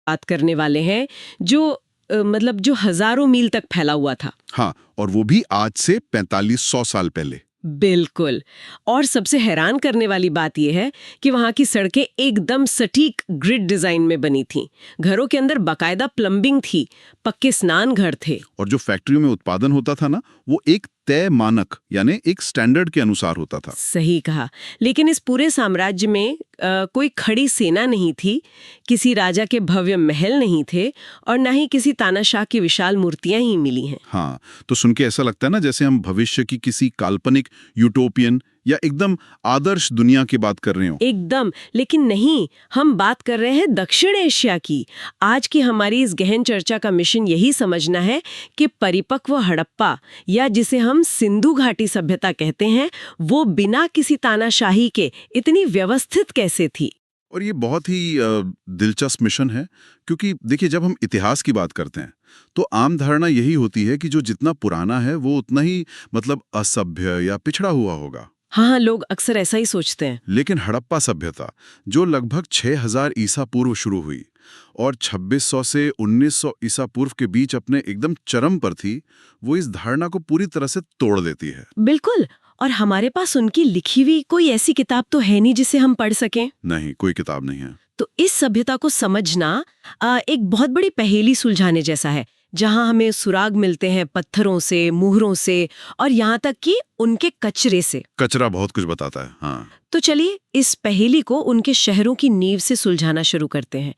बात करने वाले हैं जो मतलब जो हजारों मील तक फैला हुआ था। हाँ, और वो भी आज से 4500 साल पहले। बिल्कुल। और सबसे हैरान करने वाली बात यह है कि वहां की सड़कें एकदम सटीक ग्रिड डिजाइन में बनी थीं। घरों के अंदर बाकायदा प्लम्बिंग थी, पक्के स्नान घर थे। और जो फैक्ट्रियों में उत्पादन होता था ना, वो एक तय मानक यानी एक स्टैंडर्ड के अनुसार होता था। सही कहा। लेकिन इस पूरे साम्राज्य में कोई खड़ी सेना नहीं थी, किसी राजा के भव्य महल नहीं थे और ना ही किसी तानाशाह की विशाल मूर्तियां ही मिली हैं। हाँ, तो सुन के ऐसा लगता है ना जैसे हम भविष्य की किसी काल्पनिक यूटोपियन या एकदम आदर्श दुनिया की बात कर रहे हो। एकदम। लेकिन नहीं, हम बात कर रहे हैं दक्षिण एशिया की। आज की हमारी इस गहन चर्चा का मिशन यही समझना है कि परिपक्व हड़प्पा या जिसे हम सिंधु घाटी सभ्यता कहते हैं, वो बिना किसी तानाशाही के इतनी व्यवस्थित कैसे थी। और ये बहुत ही दिलचस्प मिशन है, क्योंकि देखिए जब हम इतिहास की बात करते हैं तो आम धारणा यही होती है कि जो जितना पुराना है वो उतना ही मतलब असभ्य या पिछड़ा हुआ होगा। हाँ, लोग अक्सर ऐसा ही सोचते हैं। लेकिन हड़प्पा सभ्यता जो लगभग 6000 ईसा पूर्व शुरू हुई और 2600 से 1900 ईसा पूर्व के बीच अपने एकदम चरम पर थी, वो इस धारणा को पूरी तरह से तोड़ देती है। बिल्कुल। और हमारे पास उनकी लिखी हुई कोई ऐसी किताब तो है नहीं जिसे हम पढ़ सकें। नहीं, कोई किताब नहीं है। तो इस सभ्यता को समझना एक बहुत बड़ी पहेली सुलझाने जैसा है, जहां हमें सुराग मिलते हैं पत्थरों से, मुहरों से और यहाँ तक कि उनके कचरे से। कचरा बहुत कुछ बताता है। हाँ, तो चलिए इस पहेली को उनके शहरों की नींव से सुलझाना शुरू करते हैं।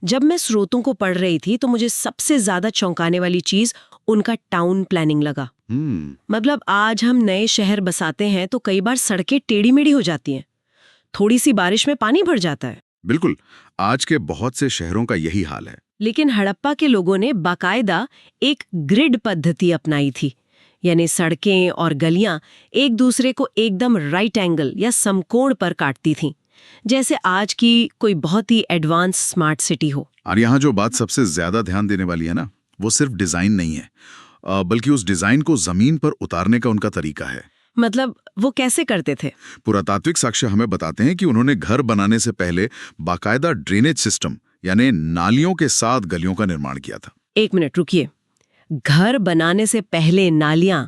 जब मैं स्रोतों को पढ़ रही थी तो मुझे सबसे ज्यादा चौंकाने वाली चीज उनका टाउन प्लानिंग लगा। मतलब आज हम नए शहर बसाते हैं तो कई बार सड़कें टेढ़ी मेढ़ी हो जाती हैं, थोड़ी सी बारिश में पानी भर जाता है। बिल्कुल, आज के बहुत से शहरों का यही हाल है। लेकिन हड़प्पा के लोगों ने बाकायदा एक ग्रिड पद्धति अपनाई थी, यानी सड़कें और गलियां एक दूसरे को एकदम राइट एंगल या समकोण पर काटती थीं, जैसे आज की कोई बहुत ही एडवांस स्मार्ट सिटी हो। और यहाँ जो बात सबसे ज्यादा ध्यान देने वाली है ना, वो सिर्फ डिजाइन नहीं है, बल्कि उस डिजाइन को जमीन पर उतारने का उनका तरीका है। मतलब वो कैसे करते थे? पुरातात्विक साक्ष्य हमें बताते हैं कि उन्होंने घर बनाने से पहले बाकायदा ड्रेनेज सिस्टम यानी नालियों के साथ गलियों का निर्माण किया था। एक मिनट रुकिए, घर बनाने से पहले नालियां?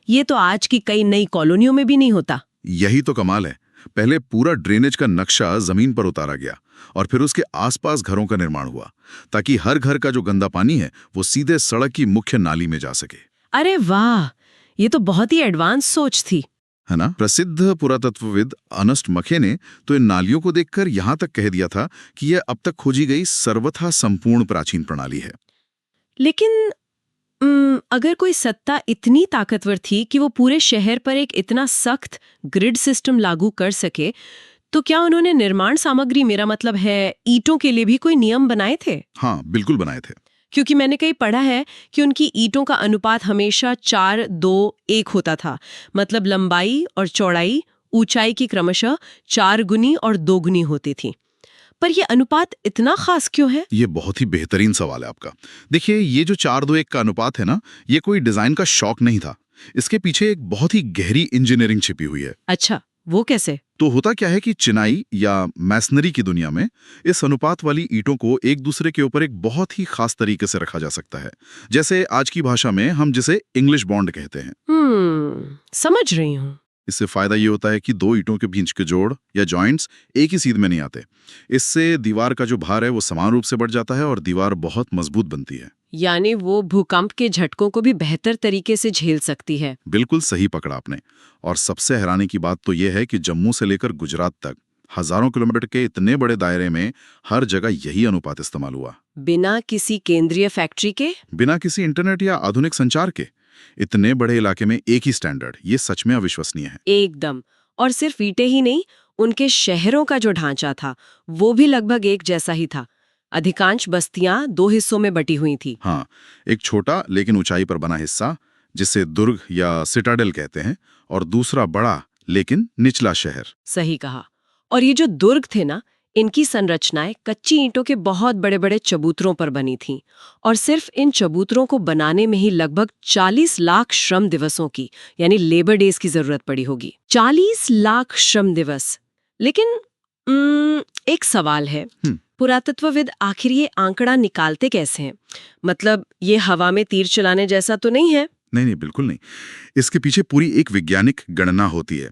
ये तो आज की कई नई कॉलोनियों में भी नहीं होता। यही तो कमाल है। पहले पूरा ड्रेनेज का नक्शा जमीन पर उतारा गया और फिर उसके आसपास घरों का निर्माण हुआ, ताकि हर घर का जो गंदा पानी है वो सीधे सड़क की मुख्य नाली में जा सके। अरे वाह, ये तो बहुत ही एडवांस सोच थी, है ना। प्रसिद्ध पुरातत्वविद अर्नेस्ट मखे ने तो इन नालियों को देखकर यहां तक कह दिया था कि यह अब तक खोजी गई सर्वथा संपूर्ण प्राचीन प्रणाली है। लेकिन अगर कोई सत्ता इतनी ताकतवर थी कि वो पूरे शहर पर एक इतना सख्त ग्रिड सिस्टम लागू कर सके, तो क्या उन्होंने निर्माण सामग्री, मेरा मतलब है ईंटों के लिए भी कोई नियम बनाए थे? हाँ, बिल्कुल बनाए थे। क्योंकि मैंने कहीं पढ़ा है कि उनकी ईंटों का अनुपात हमेशा 4-2-1 होता था। मतलब लंबाई और चौड़ाई, ऊंचाई की क्रमशः 4 गुनी और 2 गुनी होती थी। पर यह अनुपात इतना खास क्यों है? ये बहुत ही बेहतरीन सवाल है आपका। देखिए, ये जो 4-2-1 का अनुपात है ना, ये कोई डिजाइन का शौक नहीं था। इसके पीछे एक बहुत ही गहरी इंजीनियरिंग छिपी हुई है। अच्छा, वो कैसे? तो होता क्या है कि चिनाई या मैसनरी की दुनिया में इस अनुपात वाली ईंटों को एक दूसरे के ऊपर एक बहुत ही खास तरीके से रखा जा सकता है। जैसे आज की भाषा में हम जिसे इंग्लिश बॉन्ड कहते हैं। समझ रही हूँ। इससे फायदा ये होता है कि दो ईंटों के बीच के जोड़ या जॉइंट्स एक ही सीध में नहीं आते। इससे दीवार का जो भार है वो समान रूप से बढ़ जाता है और दीवार बहुत मजबूत बनती है। यानी वो भूकंप के झटकों को भी बेहतर तरीके से झेल सकती है। बिल्कुल सही पकड़ा आपने। और सबसे हैरानी की बात तो यह है कि जम्मू से लेकर गुजरात तक हजारों किलोमीटर के इतने बड़े दायरे में हर जगह यही अनुपात इस्तेमाल हुआ, बिना किसी केंद्रीय फैक्ट्री के, बिना किसी इंटरनेट या आधुनिक संचार के। इतने बड़े इलाके में एक ही स्टैंडर्ड, ये सच में अविश्वसनीय है। एकदम। और सिर्फ ईंटें ही नहीं, उनके शहरों का जो ढांचा था वो भी लगभग एक जैसा ही था। अधिकांश बस्तियां 2 हिस्सों में बटी हुई थी। हाँ, एक छोटा लेकिन ऊंचाई पर बना हिस्सा जिसे दुर्ग या सिटाडेल कहते हैं, और दूसरा बड़ा लेकिन निचला शहर। सही कहा। और ये जो दुर्ग थे ना, इनकी संरचनाएं कच्ची ईंटों के बहुत बड़े बड़े चबूतरों पर बनी थीं। और सिर्फ इन चबूतरों को बनाने में ही लगभग 40 लाख श्रम दिवसों की, यानी लेबर डेज की जरूरत पड़ी होगी। 40 लाख श्रम दिवस। लेकिन एक सवाल है, पुरातत्वविद आखिर ये आंकड़ा निकालते कैसे हैं? मतलब ये हवा में तीर चलाने जैसा तो नहीं है? नहीं, बिल्कुल नहीं। इसके पीछे पूरी एक वैज्ञानिक गणना होती है।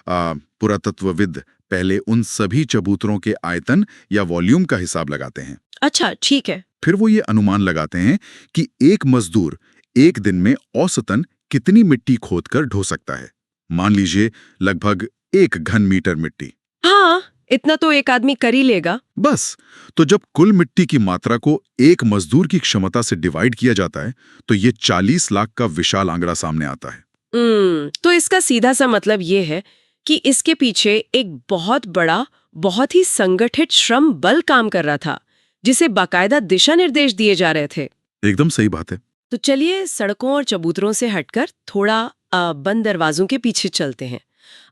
पुरातत्वविद पहले उन सभी चबूतरों के आयतन या वॉल्यूम का हिसाब लगाते हैं। अच्छा, ठीक है। फिर वो ये अनुमान लगाते हैं कि एक मजदूर एक दिन में औसतन कितनी मिट्टी खोदकर ढो सकता है। मान लीजिए लगभग 1 घन मीटर मिट्टी। हाँ, इतना तो एक आदमी कर ही लेगा। बस, तो जब कुल मिट्टी की मात्रा को एक मजदूर की क्षमता से डिवाइड किया जाता है तो ये 40 लाख का विशाल आंकड़ा सामने आता है। तो इसका सीधा सा मतलब ये है कि इसके पीछे एक बहुत बड़ा, बहुत ही संगठित श्रम बल काम कर रहा था, जिसे बाकायदा दिशा निर्देश दिए जा रहे थे। एकदम सही बात है। तो चलिए सड़कों और चबूतरों से हटकर थोड़ा बंद दरवाजों के पीछे चलते हैं।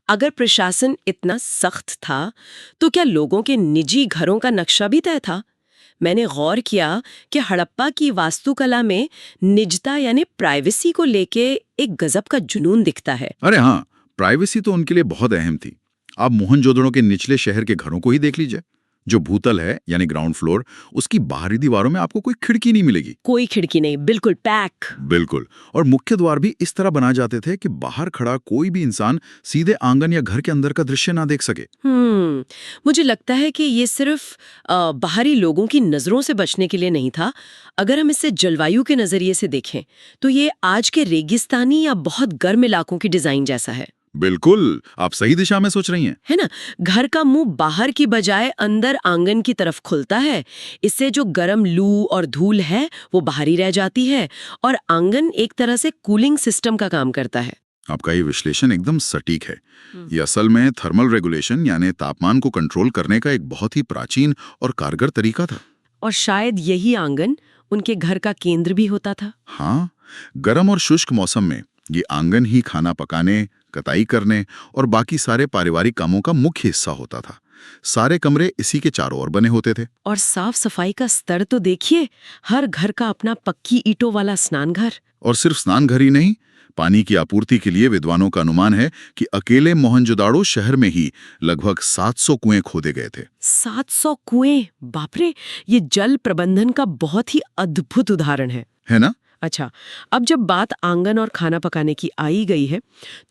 अगर प्रशासन इतना सख्त था तो क्या लोगों के निजी घरों का नक्शा भी तय था? मैंने गौर किया कि हड़प्पा की वास्तुकला में निजता यानी प्राइवेसी को लेके एक गजब का जुनून दिखता है। अरे हाँ, प्राइवेसी तो उनके लिए बहुत अहम थी। आप मोहनजोदड़ो के निचले शहर के घरों को ही देख लीजिए। जो भूतल है यानी ग्राउंड फ्लोर, उसकी बाहरी दीवारों में आपको कोई खिड़की नहीं मिलेगी। कोई खिड़की नहीं, बिल्कुल पैक। बिल्कुल। और मुख्य द्वार भी इस तरह बना जाते थे कि बाहर खड़ा कोई भी इंसान सीधे आंगन या घर के अंदर का दृश्य ना देख सके। मुझे लगता है कि ये सिर्फ बाहरी लोगों की नजरों से बचने के लिए नहीं था। अगर हम इसे जलवायु के नजरिए से देखें तो ये आज के रेगिस्तानी या बहुत गर्म इलाकों की डिजाइन जैसा है। बिल्कुल, आप सही दिशा में सोच रही हैं। है ना? घर का मुंह बाहर की बजाय अंदर आंगन की तरफ खुलता है। इससे जो गर्म लू और धूल है वो बाहर ही रह जाती है और आंगन एक तरह से कूलिंग सिस्टम का काम करता है। आपका ये विश्लेषण एकदम सटीक है। ये असल में थर्मल रेगुलेशन यानी तापमान को कंट्रोल करने का एक बहुत ही प्राचीन और कारगर तरीका था। और शायद यही आंगन उनके घर का केंद्र भी होता था। हाँ, गर्म और शुष्क मौसम में ये आंगन ही खाना पकाने, कटाई करने और बाकी सारे पारिवारिक कामों का मुख्य हिस्सा होता था। सारे कमरे इसी के चारों ओर बने होते थे। और साफ सफाई का स्तर तो देखिए, हर घर का अपना पक्की ईंटों वाला स्नानघर। और सिर्फ स्नानघर ही नहीं, पानी की आपूर्ति के लिए विद्वानों का अनुमान है कि अकेले मोहनजोदाड़ो शहर में ही लगभग 700 कुएं खोदे गए थे। 700 कुएं? बाप रे, ये जल प्रबंधन का बहुत ही अद्भुत उदाहरण है ना? अच्छा, अब जब बात आंगन और खाना पकाने की आई गई है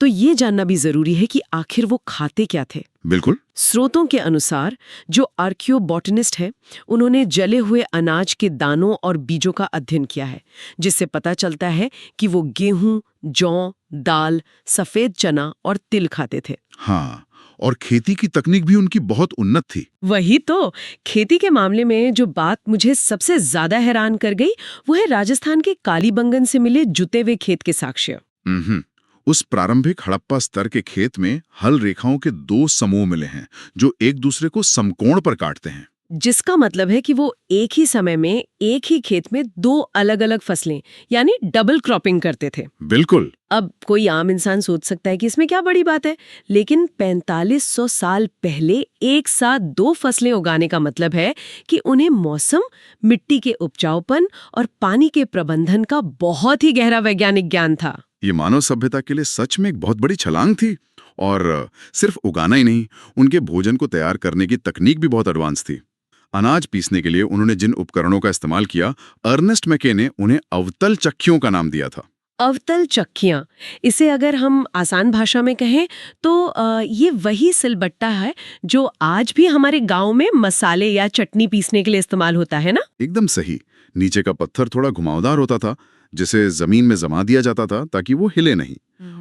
तो ये जानना भी जरूरी है कि आखिर वो खाते क्या थे। बिल्कुल। स्रोतों के अनुसार जो आर्कियोबॉटनिस्ट है उन्होंने जले हुए अनाज के दानों और बीजों का अध्ययन किया है, जिससे पता चलता है कि वो गेहूं, जौ, दाल, सफेद चना और तिल खाते थे। हाँ, और खेती की तकनीक भी उनकी बहुत उन्नत थी। वही तो, खेती के मामले में जो बात मुझे सबसे ज्यादा हैरान कर गई वो है राजस्थान के कालीबंगन से मिले जुते हुए खेत के साक्ष्य। उस प्रारंभिक हड़प्पा स्तर के खेत में हल रेखाओं के 2 समूह मिले हैं जो एक दूसरे को समकोण पर काटते हैं, जिसका मतलब है कि वो एक ही समय में एक ही खेत में 2 अलग-अलग फसलें यानी डबल क्रॉपिंग करते थे। बिल्कुल। अब कोई आम इंसान सोच सकता है कि इसमें क्या बड़ी बात है, लेकिन 4500 साल पहले एक साथ 2 फसलें उगाने का मतलब है कि उन्हें मौसम, मिट्टी के उपजाऊपन और पानी के प्रबंधन का बहुत ही गहरा वैज्ञानिक ज्ञान था। ये मानव सभ्यता के लिए सच में एक बहुत बड़ी छलांग थी। और सिर्फ उगाना ही नहीं, उनके भोजन को तैयार करने की तकनीक भी बहुत एडवांस थी। अनाज पीसने के लिए उन्होंने जिन उपकरणों का इस्तेमाल किया, अर्नेस्ट मैके ने उन्हें अवतल चक्कियों का नाम दिया था। अवतल चक्कियाँ, इसे अगर हम आसान भाषा में कहें तो ये वही सिलबट्टा है जो आज भी हमारे गांव में मसाले या चटनी पीसने के लिए इस्तेमाल होता है ना? एकदम सही। नीचे का पत्थर थोड़ा घुमावदार होता था जिसे जमीन में जमा दिया जाता था ताकि वो हिले नहीं,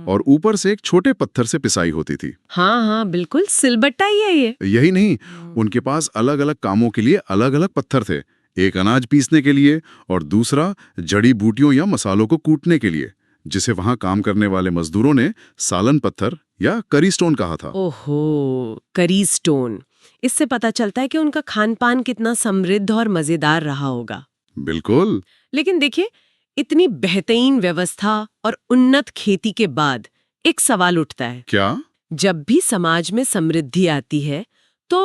और ऊपर से एक छोटे पत्थर से पिसाई होती थी। हाँ, बिल्कुल सिलबट्टा ही है ये। यही नहीं, उनके पास अलग अलग कामों के लिए अलग अलग पत्थर थे। एक अनाज पीसने के लिए और दूसरा जड़ी बूटियों या मसालों को कूटने के लिए, जिसे वहां काम करने वाले मजदूरों ने सालन पत्थर या करी स्टोन कहा था। ओहो, करी स्टोन। इससे पता चलता है कि उनका खान पान कितना समृद्ध और मजेदार रहा होगा। बिल्कुल। लेकिन देखिए, इतनी बेहतरीन व्यवस्था और उन्नत खेती के बाद एक सवाल उठता है। क्या? जब भी समाज में समृद्धि आती है तो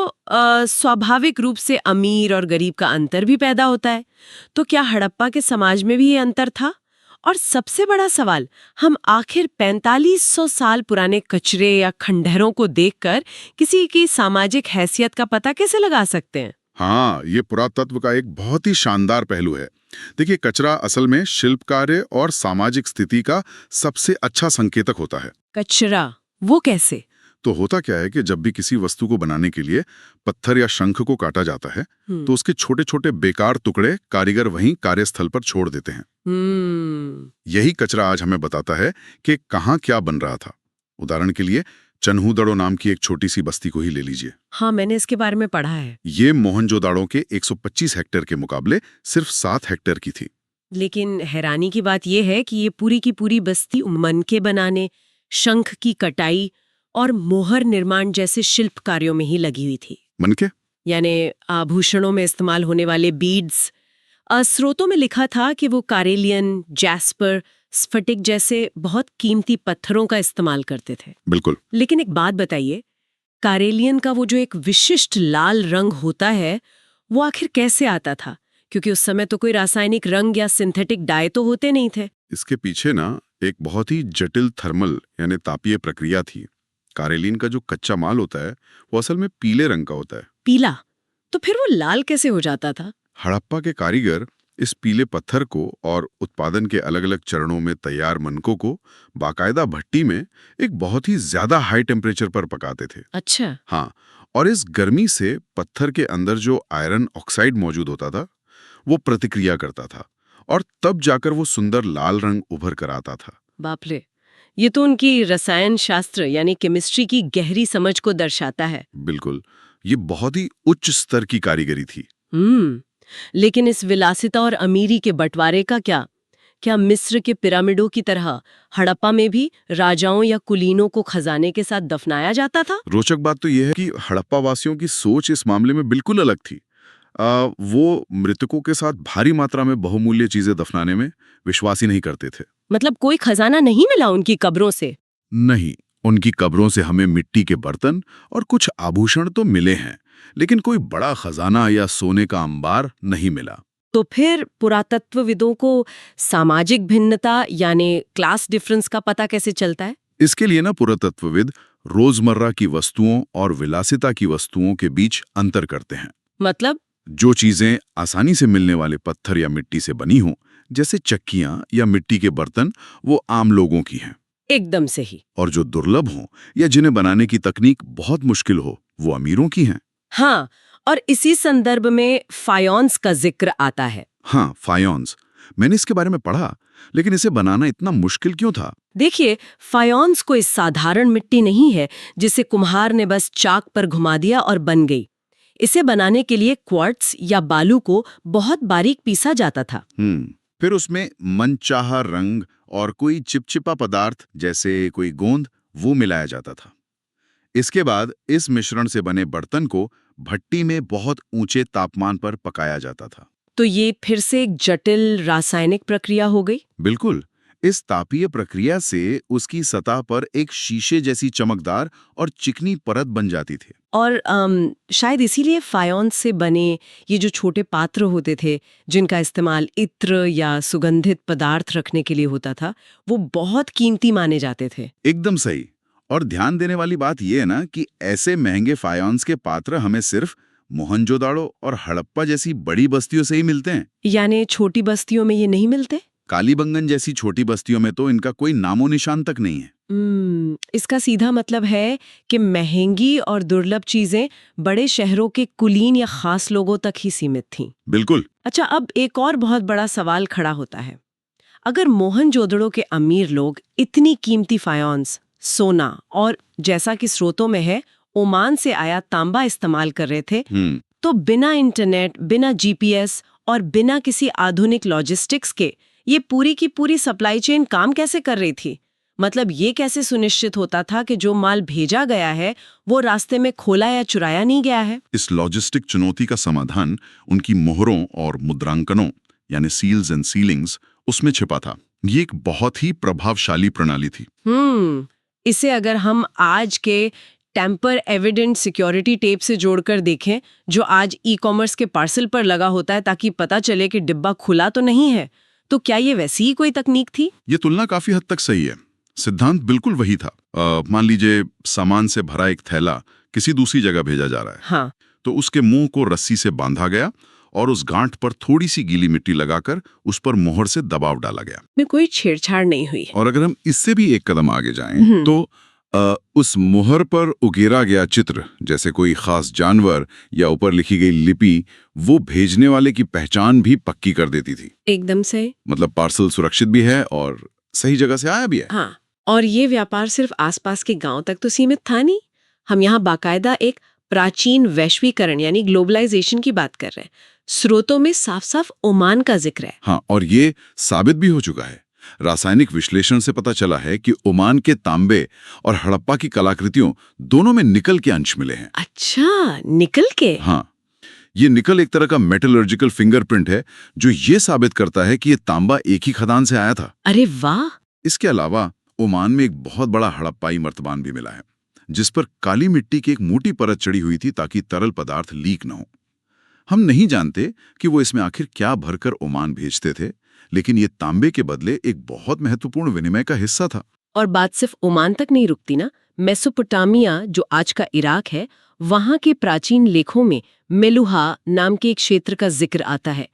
स्वाभाविक रूप से अमीर और गरीब का अंतर भी पैदा होता है। तो क्या हड़प्पा के समाज में भी ये अंतर था? और सबसे बड़ा सवाल, हम आखिर 4500 साल पुराने कचरे या खंडहरों को देखकर किसी की सामाजिक हैसियत का पता कैसे लगा सकते हैं? हाँ, ये पुरातत्व का एक बहुत ही शानदार पहलू है। देखिए, कचरा असल में शिल्प कार्य और सामाजिक स्थिति का सबसे अच्छा संकेतक होता है। कचरा, वो कैसे? तो होता क्या है कि जब भी किसी वस्तु को बनाने के लिए पत्थर या शंख को काटा जाता है, तो उसके छोटे छोटे बेकार टुकड़े कारीगर वहीं कार्यस्थल पर छोड़ देते हैं। यही कचरा आज हमें बताता है कि कहाँ क्या बन रहा था। उदाहरण के लिए चन्हूदड़ो नाम की एक छोटी सी बस्ती को ही ले लीजिए। हाँ, मैंने इसके बारे में पढ़ा है। ये मोहनजोदाड़ो के 125 हेक्टेयर के मुकाबले सिर्फ 7 हेक्टेयर की थी। लेकिन हैरानी की बात यह है कि ये पूरी की पूरी बस्ती मनके बनाने, शंख की कटाई और मोहर निर्माण जैसे शिल्प कार्यों में ही लगी हुई थी। मनके? यानी आभूषणों में इस्तेमाल होने वाले बीड्स। स्रोतों में लिखा था कि वो कारेलियन, जैस्पर, स्फटिक जैसे बहुत कीमती पत्थरों का इस्तेमाल करते थे। बिल्कुल। लेकिन एक बात बताइए, कारेलियन का वो जो एक विशिष्ट लाल रंग होता है, वो आखिर कैसे आता था? क्योंकि उस समय तो कोई रासायनिक रंग या सिंथेटिक डाई तो होते नहीं थे। इसके पीछे ना एक बहुत ही जटिल थर्मल यानी तापीय प्रक्रिया थी। कारेलिन का जो कच्चा माल होता है वो असल में पीले रंग का होता है। पीला? तो फिर वो लाल कैसे हो जाता था? हड़प्पा के कारीगर इस पीले पत्थर को और उत्पादन के अलग अलग चरणों में तैयार मनकों को बाकायदा भट्टी में एक बहुत ही ज्यादा हाई टेम्परेचर पर पकाते थे। अच्छा। हाँ, और इस गर्मी से पत्थर के अंदर जो आयरन ऑक्साइड मौजूद होता था वो प्रतिक्रिया करता था और तब जाकर वो सुंदर लाल रंग उभर कर आता था। बाप रे, ये तो उनकी रसायन शास्त्र यानी केमिस्ट्री की गहरी समझ को दर्शाता है। बिल्कुल, ये बहुत ही उच्च स्तर की कारीगरी थी। लेकिन इस विलासिता और अमीरी के बंटवारे का क्या? क्या मिस्र के पिरामिडों की तरह हड़प्पा में भी राजाओं या कुलीनों को खजाने के साथ दफनाया जाता था? रोचक बात तो यह है कि हड़प्पा वासियों की सोच इस मामले में बिल्कुल अलग थी। वो मृतकों के साथ भारी मात्रा में बहुमूल्य चीजें दफनाने में विश्वास ही नहीं करते थे। मतलब कोई खजाना नहीं मिला उनकी कब्रों से? नहीं, उनकी कब्रों से हमें मिट्टी के बर्तन और कुछ आभूषण तो मिले हैं, लेकिन कोई बड़ा खजाना या सोने का अंबार नहीं मिला। तो फिर पुरातत्वविदों को सामाजिक भिन्नता यानी क्लास डिफरेंस का पता कैसे चलता है? इसके लिए ना पुरातत्वविद रोजमर्रा की वस्तुओं और विलासिता की वस्तुओं के बीच अंतर करते हैं। मतलब? जो चीजें आसानी से मिलने वाले पत्थर या मिट्टी से बनी हों, जैसे चक्कियां या मिट्टी के बर्तन, वो आम लोगों की हैं। एकदम सही। और जो दुर्लभ हों या जिन्हें बनाने की तकनीक बहुत मुश्किल हो, वो अमीरों की हैं। हाँ, और इसी संदर्भ में फायोन्स का जिक्र आता है। हाँ, फायोन्स। मैंने इसके बारे में पढ़ा, लेकिन इसे बनाना इतना मुश्किल क्यों था? देखिए, फायोन्स कोई साधारण मिट्टी नहीं है जिसे कुम्हार ने बस चाक पर घुमा दिया और बन गई। इसे बनाने के लिए क्वार्ट्स या बालू को बहुत बारीक पीसा जाता था। फिर उसमें मनचाहा रंग और कोई चिपचिपा पदार्थ जैसे कोई गोंद वो मिलाया जाता था। इसके बाद इस मिश्रण से बने बर्तन को भट्टी में बहुत ऊंचे तापमान पर पकाया जाता था। तो ये फिर से एक जटिल रासायनिक प्रक्रिया हो गई? बिल्कुल। इस तापीय प्रक्रिया से उसकी सतह पर एक शीशे जैसी चमकदार और चिकनी परत बन जाती थी। और शायद इसीलिए फायोन्स से बने ये जो छोटे पात्र होते थे, जिनका इस्तेमाल इत्र या सुगंधित पदार्थ रखने के लिए होता था, वो बहुत कीमती माने जाते थे। एकदम सही। और ध्यान देने वाली बात यह है ना कि ऐसे महंगे फायोन्स के पात्र हमें सिर्फ मोहनजोदाड़ो और हड़प्पा जैसी बड़ी बस्तियों से ही मिलते हैं। यानी छोटी बस्तियों में ये नहीं मिलते? कालीबंगन जैसी छोटी बस्तियों में तो इनका कोई नामो निशान तक नहीं है। इसका सीधा मतलब है कि महंगी और दुर्लभ चीजें बड़े शहरों के कुलीन या खास लोगों तक ही सीमित थीं। बिल्कुल। अच्छा, अब एक और बहुत बड़ा सवाल खड़ा होता है। अगर मोहनजोदड़ो के अमीर लोग इतनी कीमती फायोन्स, सोना और जैसा कि स्रोतों में है ओमान से आया तांबा इस्तेमाल कर रहे थे, तो बिना इंटरनेट, बिना जीपीएस और बिना किसी आधुनिक लॉजिस्टिक्स के ये पूरी की पूरी सप्लाई चेन काम कैसे कर रही थी? मतलब ये कैसे सुनिश्चित होता था कि जो माल भेजा गया है वो रास्ते में खोला या चुराया नहीं गया है? इस लॉजिस्टिक चुनौती का समाधान उनकी मोहरों और मुद्रांकनों यानी सील्स एंड सीलिंग्स उसमें छिपा था। ये एक बहुत ही प्रभावशाली प्रणाली थी। इसे अगर हम आज के टेम्पर एविडेंट सिक्योरिटी टेप से जोड़कर देखें, जो आज ई-कॉमर्स के पार्सल पर लगा होता है ताकि पता चले कि डिब्बा खुला तो नहीं है, तो क्या ये वैसी ही कोई तकनीक थी? ये तुलना काफी हद तक सही है। सिद्धांत बिल्कुल वही था। मान लीजिए सामान से भरा एक थैला किसी दूसरी जगह भेजा जा रहा है। हाँ। तो उसके मुंह को रस्सी से बांधा गया और उस गांठ पर थोड़ी सी गीली मिट्टी लगाकर उस पर मोहर से दबाव डाला गया। में कोई छेड़छाड़ नहीं हुई। और अगर हम इससे भी एक कदम आगे जाएं तो उस मोहर पर उकेरा गया चित्र, जैसे कोई खास जानवर या ऊपर लिखी गई लिपि, वो भेजने वाले की पहचान भी पक्की कर देती थी। एकदम से। मतलब पार्सल सुरक्षित भी है और सही जगह से आया भी है। हाँ, और ये व्यापार सिर्फ आसपास के गांव तक तो सीमित था नहीं। हम यहाँ बाकायदा एक प्राचीन वैश्वीकरण यानी ग्लोबलाइजेशन की बात कर रहे हैं। स्रोतों में साफ साफ ओमान का जिक्र है। हाँ, और ये साबित भी हो चुका है। रासायनिक विश्लेषण से पता चला है कि ओमान के तांबे और हड़प्पा की कलाकृतियों दोनों में निकल के अंश मिले हैं। अच्छा, निकल के? हाँ, ये निकल एक तरह का मेटलर्जिकल फिंगरप्रिंट है जो ये साबित करता है कि ये तांबा एक ही खदान से आया था। अरे वाह! इसके अलावा ओमान में एक बहुत बड़ा हड़प्पाई मर्तबान भी मिला है, जिस पर काली मिट्टी की एक मोटी परत चढ़ी हुई थी ताकि तरल पदार्थ लीक न हो। हम नहीं जानते कि वो इसमें आखिर क्या भरकर ओमान भेजते थे, लेकिन ये तांबे के बदले एक बहुत महत्वपूर्ण विनिमय का हिस्सा था। और बात सिर्फ ओमान तक नहीं रुकती ना। मेसोपोटामिया, जो आज का इराक है, वहां के प्राचीन लेखों में मेलुहा नाम के एक क्षेत्र का जिक्र आता है।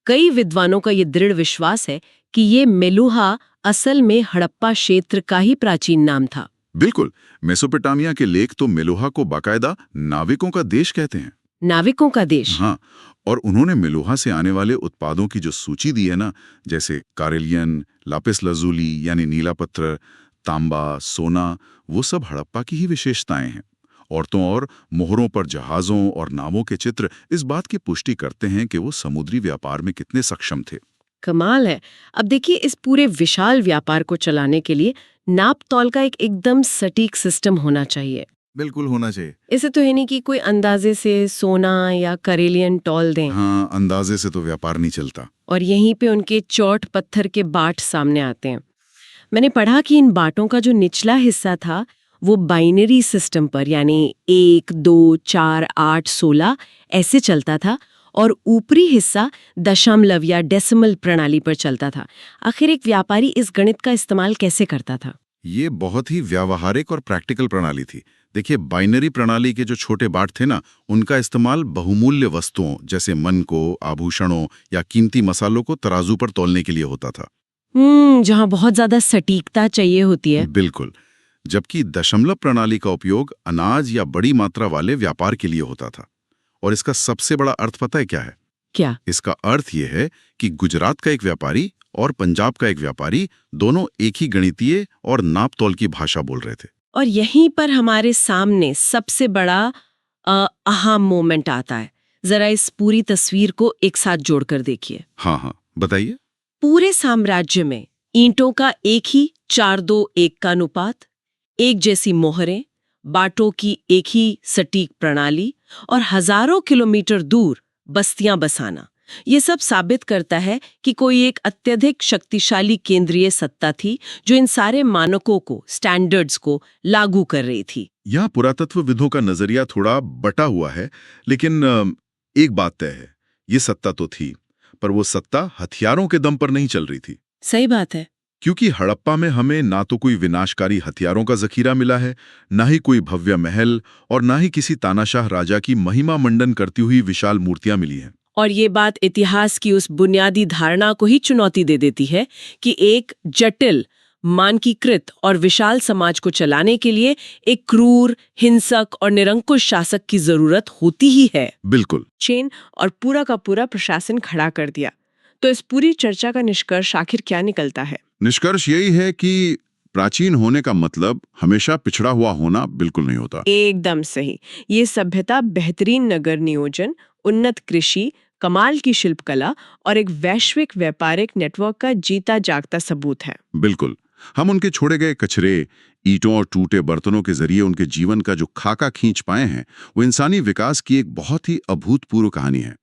कई विद्वानों का ये दृढ़ विश्वास है कि ये मेलुहा असल में हड़प्पा क्षेत्र का ही प्राचीन नाम था। बिल्कुल, मेसोपोटामिया के लेख तो मेलुहा को बाकायदा नाविकों का देश कहते हैं। नाविकों का देश? हाँ, और उन्होंने मेलुहा से आने वाले उत्पादों की जो सूची दी है ना, जैसे कारेलियन, लापिस लजूली यानी नीला पत्थर, तांबा, सोना, वो सब हड़प्पा की ही विशेषताएं हैं। औरतों और मोहरों पर जहाजों और नावों के चित्र इस बात की पुष्टि करते हैं कि वो समुद्री व्यापार में कितने सक्षम थे। कमाल है। अब देखिए, इस पूरे विशाल व्यापार को चलाने के लिए नाप तौल का एक एकदम सटीक सिस्टम होना चाहिए। बिल्कुल होना चाहिए। इसे तो है नहीं कि कोई अंदाजे से सोना या करेलियन तौल दें। हाँ, अंदाजे से तो व्यापार नहीं चलता। और यहीं पे उनके चौट पत्थर के बाट सामने आते हैं। मैंने पढ़ा कि इन बाटों का जो निचला हिस्सा था वो बाइनरी सिस्टम पर, यानी 1, 2, 4, 8, 16 ऐसे चलता था, और ऊपरी हिस्सा दशमलव या डेसिमल प्रणाली पर चलता था। आखिर एक व्यापारी इस गणित का इस्तेमाल कैसे करता था? ये बहुत ही व्यावहारिक और प्रैक्टिकल प्रणाली थी। देखिए, बाइनरी प्रणाली के जो छोटे बाट थे ना, उनका इस्तेमाल बहुमूल्य वस्तुओं जैसे मन को, आभूषणों या कीमती मसालों को तराजू पर तौलने के लिए होता था। जहां बहुत ज्यादा सटीकता चाहिए होती है। बिल्कुल। जबकि दशमलव प्रणाली का उपयोग अनाज या बड़ी मात्रा वाले व्यापार के लिए होता था। और इसका सबसे बड़ा अर्थ पता है क्या है? क्या? इसका अर्थ यह है कि गुजरात का एक व्यापारी और पंजाब का एक व्यापारी दोनों एक ही गणितीय और नाप तौल की भाषा बोल रहे थे। और यहीं पर हमारे सामने सबसे बड़ा अहम मोमेंट आता है। जरा इस पूरी तस्वीर को एक साथ जोड़कर देखिए। हाँ, बताइए। पूरे साम्राज्य में ईंटों का एक ही 4-2-1 का अनुपात, एक जैसी मोहरें, बाटों की एक ही सटीक प्रणाली और हजारों किलोमीटर दूर बस्तियां बसाना, ये सब साबित करता है कि कोई एक अत्यधिक शक्तिशाली केंद्रीय सत्ता थी जो इन सारे मानकों को, स्टैंडर्ड्स को लागू कर रही थी। यहाँ पुरातत्वविदों का नजरिया थोड़ा बटा हुआ है, लेकिन एक बात तय है, ये सत्ता तो थी, पर वो सत्ता हथियारों के दम पर नहीं चल रही थी। सही बात है। क्योंकि हड़प्पा में हमें ना तो कोई विनाशकारी हथियारों का जखीरा मिला है, ना ही कोई भव्य महल, और ना ही किसी तानाशाह राजा की महिमा मंडन करती हुई विशाल मूर्तियां मिली हैं। और ये बात इतिहास की उस बुनियादी धारणा को ही चुनौती दे देती है कि एक जटिल, मानकीकृत और विशाल समाज को चलाने के लिए एक क्रूर, हिंसक और निरंकुश शासक की जरूरत होती ही है। बिल्कुल। चेन और पूरा का पूरा प्रशासन खड़ा कर दिया। तो इस पूरी चर्चा का निष्कर्ष आखिर क्या निकलता है? निष्कर्ष यही है कि प्राचीन होने का मतलब हमेशा पिछड़ा हुआ होना बिल्कुल नहीं होता। एकदम सही। ये सभ्यता बेहतरीन नगर नियोजन, उन्नत कृषि, कमाल की शिल्पकला और एक वैश्विक व्यापारिक नेटवर्क का जीता जागता सबूत है। बिल्कुल। हम उनके छोड़े गए कचरे, ईंटों और टूटे बर्तनों के जरिए उनके जीवन का जो खाका खींच पाए हैं, वो इंसानी विकास की एक बहुत ही अभूतपूर्व कहानी है।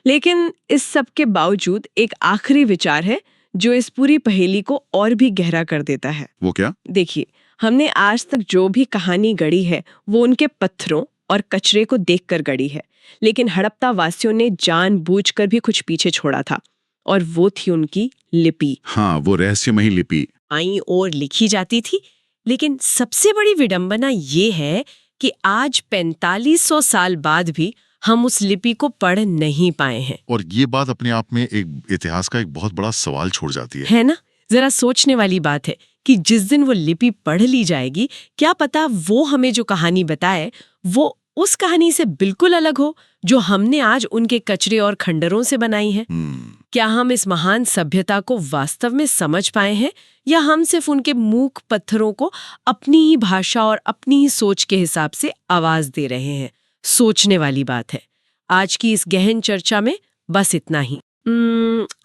लेकिन इस सब के बावजूद एक आखिरी विचार है जो इस पूरी पहेली को और भी गहरा कर देता है। वो क्या? देखिए, हमने आज तक जो भी कहानी गढ़ी है वो उनके पत्थरों और कचरे को देखकर गढ़ी है, लेकिन हड़प्पा वासियों ने जानबूझकर भी कुछ पीछे छोड़ा था, और वो थी उनकी लिपि। हाँ, वो रहस्यमयी लिपि आई और लिखी जाती थी। लेकिन सबसे बड़ी विडंबना ये है कि आज 4500 साल बाद भी हम उस लिपि को पढ़ नहीं पाए हैं। और ये बात अपने आप में एक इतिहास का एक बहुत बड़ा सवाल छोड़ जाती है ना? जरा सोचने वाली बात है कि जिस दिन वो लिपि पढ़ ली जाएगी, क्या पता वो हमें जो कहानी बताए वो उस कहानी से बिल्कुल अलग हो जो हमने आज उनके कचरे और खंडरों से बनाई है। क्या हम इस महान सभ्यता को वास्तव में समझ पाए हैं, या हम सिर्फ उनके मूक पत्थरों को अपनी ही भाषा और अपनी ही सोच के हिसाब से आवाज दे रहे हैं? सोचने वाली बात है। आज की इस गहन चर्चा में बस इतना ही।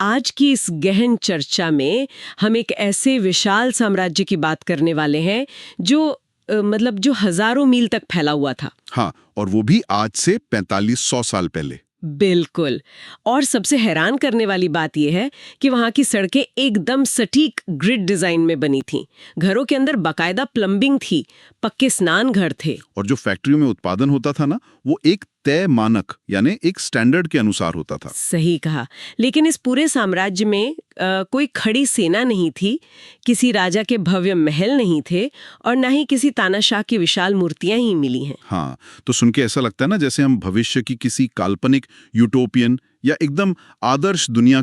आज की इस गहन चर्चा में हम एक ऐसे विशाल साम्राज्य की बात करने वाले हैं जो जो हजारों मील तक फैला हुआ था। हाँ, और वो भी आज से 4500 साल पहले। बिल्कुल। और सबसे हैरान करने वाली बात यह है कि वहां की सड़कें एकदम सटीक ग्रिड डिजाइन में बनी थीं। घरों के अंदर बाकायदा प्लम्बिंग थी, पक्के स्नान घर थे। और जो फैक्ट्रियों में उत्पादन होता था ना, वो एक तय मानक यानी एक स्टैंडर्ड के अनुसार होता था। सही कहा। लेकिन इस पूरे साम्राज्य में कोई खड़ी सेना नहीं थी, किसी राजा के भव्य महल नहीं थे, और ना ही किसी तानाशाह की विशाल मूर्तियां ही मिली हैं। हाँ, तो सुन के ऐसा लगता है ना जैसे हम भविष्य की किसी काल्पनिक यूटोपियन या एकदम आदर्श दुनिया